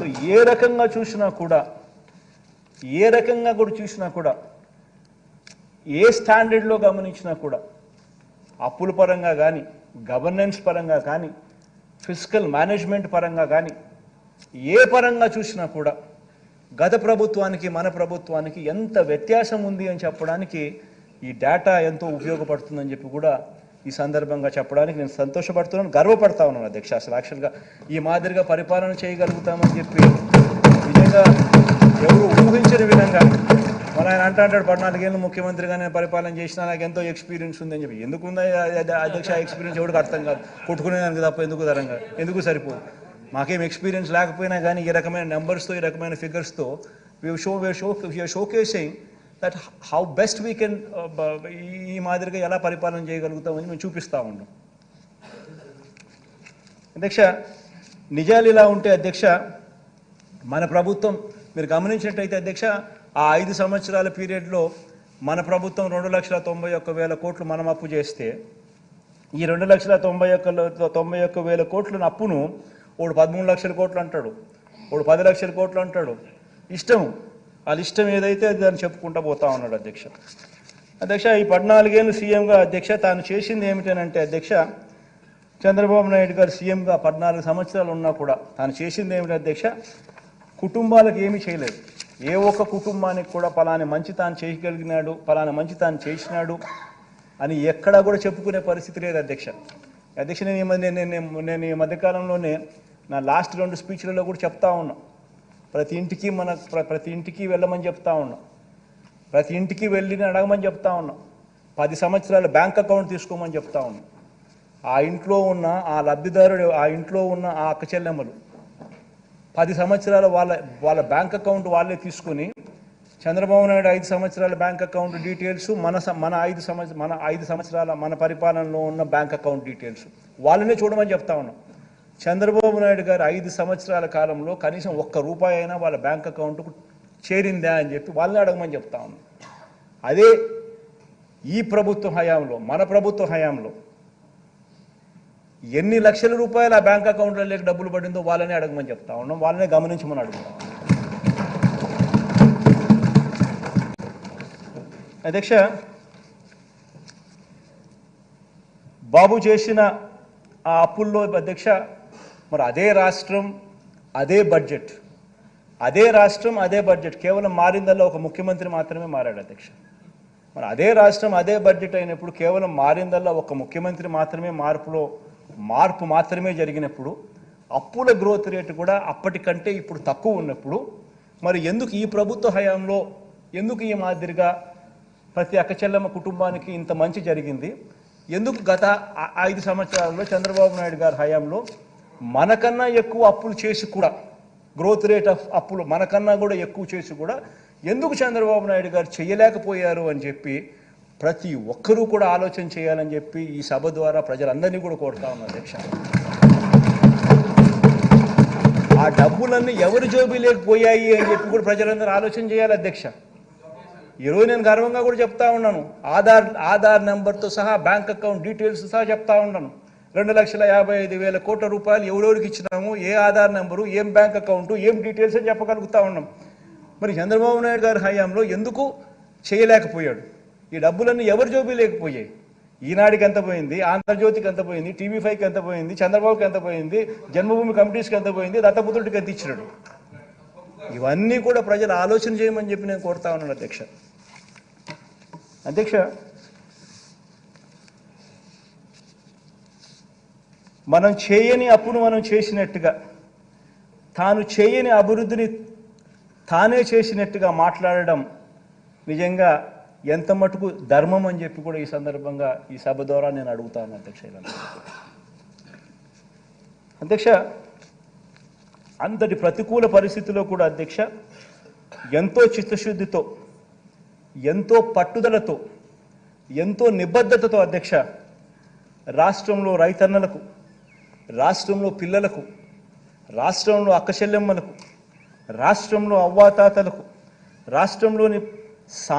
So ఏ రకంగా చూసినా కూడా ఏ స్టాండర్డ్లో గమనించినా కూడా అప్పుల పరంగా కానీ గవర్నెన్స్ పరంగా కానీ ఫిస్కల్ మేనేజ్మెంట్ పరంగా కానీ ఏ పరంగా చూసినా కూడా గత ప్రభుత్వానికి మన ప్రభుత్వానికి ఎంత వ్యత్యాసం ఉంది అని చెప్పడానికి ఈ డేటా ఎంతో ఉపయోగపడుతుందని చెప్పి కూడా ఈ సందర్భంగా చెప్పడానికి నేను సంతోషపడుతున్నాను, గర్వపడతా ఉన్నాను అధ్యక్ష. అసలు యాక్చువల్గా ఈ మాదిరిగా పరిపాలన చేయగలుగుతామని చెప్పి నిజంగా ఎవరు ఊహించని విధంగా మన ఆయన అంటాడు 14 ఏళ్ళు ముఖ్యమంత్రిగా నేను పరిపాలన చేసినా నాకు ఎంతో ఎక్స్పీరియన్స్ ఉందని చెప్పి. ఎందుకు ఉందా అధ్యక్ష ఎక్స్పీరియన్స్? ఎవరికి అర్థం కాదు. కొట్టుకునేదానికి తప్ప ఎందుకు తరంగా ఎందుకు సరిపోదు. మాకేం ఎక్స్పీరియన్స్ లేకపోయినా కానీ ఈ రకమైన నెంబర్స్తో ఈ రకమైన ఫిగర్స్తో showcasing that how best we can ఈ మాదిరిగా ఎలా పరిపాలన చేయగలుగుతామని మేము చూపిస్తూ ఉన్నాం అధ్యక్ష. నిజాలు ఇలా ఉంటే అధ్యక్ష, మన ప్రభుత్వం మీరు గమనించినట్టయితే అధ్యక్ష, ఆ 5 సంవత్సరాల పీరియడ్లో మన ప్రభుత్వం 2,91,000 కోట్లు మనం అప్పు చేస్తే ఈ 2,91,000 కోట్ల అప్పును వాడు 13 లక్షల కోట్లు అంటాడు, వాడు 10 లక్షల కోట్లు అంటాడు. ఇష్టం వాళ్ళ ఇష్టం ఏదైతే అది దాన్ని చెప్పుకుంటూ పోతా ఉన్నాడు అధ్యక్ష. అధ్యక్ష ఈ 14 ఏళ్ళు సీఎంగా అధ్యక్ష తాను చేసింది ఏమిటనంటే అధ్యక్ష, చంద్రబాబు నాయుడు గారు సీఎంగా 14 సంవత్సరాలు ఉన్నా కూడా తాను చేసింది ఏమిటి అధ్యక్ష, కుటుంబాలకు ఏమీ చేయలేదు. ఏ ఒక్క కుటుంబానికి కూడా పలాని మంచి తాను చేయగలిగినాడు, పలానా మంచి తాను చేసినాడు అని ఎక్కడా కూడా చెప్పుకునే పరిస్థితి లేదు అధ్యక్ష. అధ్యక్ష నేను ఈ మధ్యకాలంలోనే నా లాస్ట్ 2 స్పీచ్లలో కూడా చెప్తా ఉన్నా, ప్రతి ఇంటికి వెళ్ళమని చెప్తా ఉన్నా, ప్రతి ఇంటికి వెళ్ళి అడగమని చెప్తా ఉన్నా, 10 సంవత్సరాల బ్యాంక్ అకౌంట్ తీసుకోమని చెప్తా ఉన్నా. ఆ ఇంట్లో ఉన్న ఆ లబ్ధిదారుడు, ఆ ఇంట్లో ఉన్న ఆ అక్క చెల్లెమ్మలు 10 సంవత్సరాల వాళ్ళ బ్యాంక్ అకౌంట్ వాళ్ళే తీసుకుని చంద్రబాబు నాయుడు 5 సంవత్సరాల బ్యాంక్ అకౌంట్ డీటెయిల్స్ మన 5 సంవత్సరాల మన పరిపాలనలో ఉన్న బ్యాంక్ అకౌంట్ డీటెయిల్స్ వాళ్ళనే చూడమని చెప్తా ఉన్నాం. చంద్రబాబు నాయుడు గారు 5 సంవత్సరాల కాలంలో కనీసం ₹1 అయినా వాళ్ళ బ్యాంక్ అకౌంట్కు చేరిందా అని చెప్పి వాళ్ళని అడగమని చెప్తా ఉన్నాం. అదే ఈ ప్రభుత్వ హయాంలో, మన ప్రభుత్వ హయాంలో ఎన్ని లక్షల రూపాయలు ఆ బ్యాంక్ అకౌంట్లో లేక డబ్బులు పడిందో వాళ్ళనే అడగమని చెప్తా ఉన్నాం, వాళ్ళనే గమనించమని అడుగుతాం అధ్యక్ష. బాబు చేసిన ఆ అప్పుల్లో అధ్యక్ష, మరి అదే రాష్ట్రం అదే బడ్జెట్, కేవలం మారిందల్లా ఒక ముఖ్యమంత్రి మాత్రమే మారాడు అధ్యక్ష. మరి అదే రాష్ట్రం అదే బడ్జెట్ అయినప్పుడు కేవలం మారిందల్లా ఒక ముఖ్యమంత్రి మాత్రమే మార్పు మాత్రమే జరిగినప్పుడు, అప్పుల గ్రోత్ రేటు కూడా అప్పటికంటే ఇప్పుడు తక్కువ ఉన్నప్పుడు, మరి ఎందుకు ఈ ప్రభుత్వ హయాంలో ఎందుకు ఈ మాదిరిగా ప్రతి అక్కచెల్లెమ్మ కుటుంబానికి ఇంత మంచి జరిగింది? ఎందుకు గత 5 సంవత్సరాల్లో చంద్రబాబు నాయుడు గారి హయాంలో మనకన్నా ఎక్కువ అప్పులు చేసి కూడా, గ్రోత్ రేట్ ఆఫ్ అప్పులు మనకన్నా కూడా ఎక్కువ చేసి కూడా ఎందుకు చంద్రబాబు నాయుడు గారు చేయలేకపోయారు అని చెప్పి ప్రతి ఒక్కరూ కూడా ఆలోచన చేయాలని చెప్పి ఈ సభ ద్వారా ప్రజలందరినీ కూడా కోరుతా ఉన్నారు అధ్యక్ష. ఆ డబ్బులన్నీ ఎవరి జోబీలోకి పోయాయి అని చెప్పి కూడా ప్రజలందరూ ఆలోచన చేయాలి అధ్యక్ష. ఈరోజు నేను గర్వంగా కూడా చెప్తా ఉన్నాను, ఆధార్ నెంబర్తో సహా బ్యాంక్ అకౌంట్ డీటెయిల్స్ సహా చెప్తా ఉన్నాను. 2,55,000 కోట్ల రూపాయలు ఎవరెవరికి ఇచ్చినాము, ఏ ఆధార్ నెంబరు, ఏం బ్యాంక్ అకౌంటు, ఏం డీటెయిల్స్ అని చెప్పగలుగుతా ఉన్నాం. మరి చంద్రబాబు నాయుడు గారి హయాంలో ఎందుకు చేయలేకపోయాడు? ఈ డబ్బులన్నీ ఎవరి జోబీ లేకపోయాయి? ఈనాడికి ఎంత పోయింది, ఆంధ్రజ్యోతికి ఎంత పోయింది, TV5కి ఎంత పోయింది, చంద్రబాబుకి ఎంత పోయింది, జన్మభూమి కమిటీస్కి ఎంత పోయింది, దత్తపుత్రుడికి ఎంత ఇచ్చినాడు? ఇవన్నీ కూడా ప్రజలు ఆలోచన చేయమని చెప్పి నేను కోరుతా ఉన్నాను అధ్యక్ష. మనం చేయని అప్పును మనం చేసినట్టుగా, తాను చేయని అభివృద్ధిని తానే చేసినట్టుగా మాట్లాడడం నిజంగా ఎంత మటుకు ధర్మం అని చెప్పి కూడా ఈ సందర్భంగా ఈ సభ ద్వారా నేను అడుగుతాను అధ్యక్ష. అంతటి ప్రతికూల పరిస్థితుల్లో కూడా అధ్యక్ష, ఎంతో చిత్తశుద్ధితో, ఎంతో పట్టుదలతో, ఎంతో నిబద్ధతతో అధ్యక్ష, రాష్ట్రంలో రైతన్నలకు, రాష్ట్రంలో పిల్లలకు, రాష్ట్రంలో అక్కచెల్లెమ్మలకు, రాష్ట్రంలో అవ్వాతాతలకు, రాష్ట్రంలోని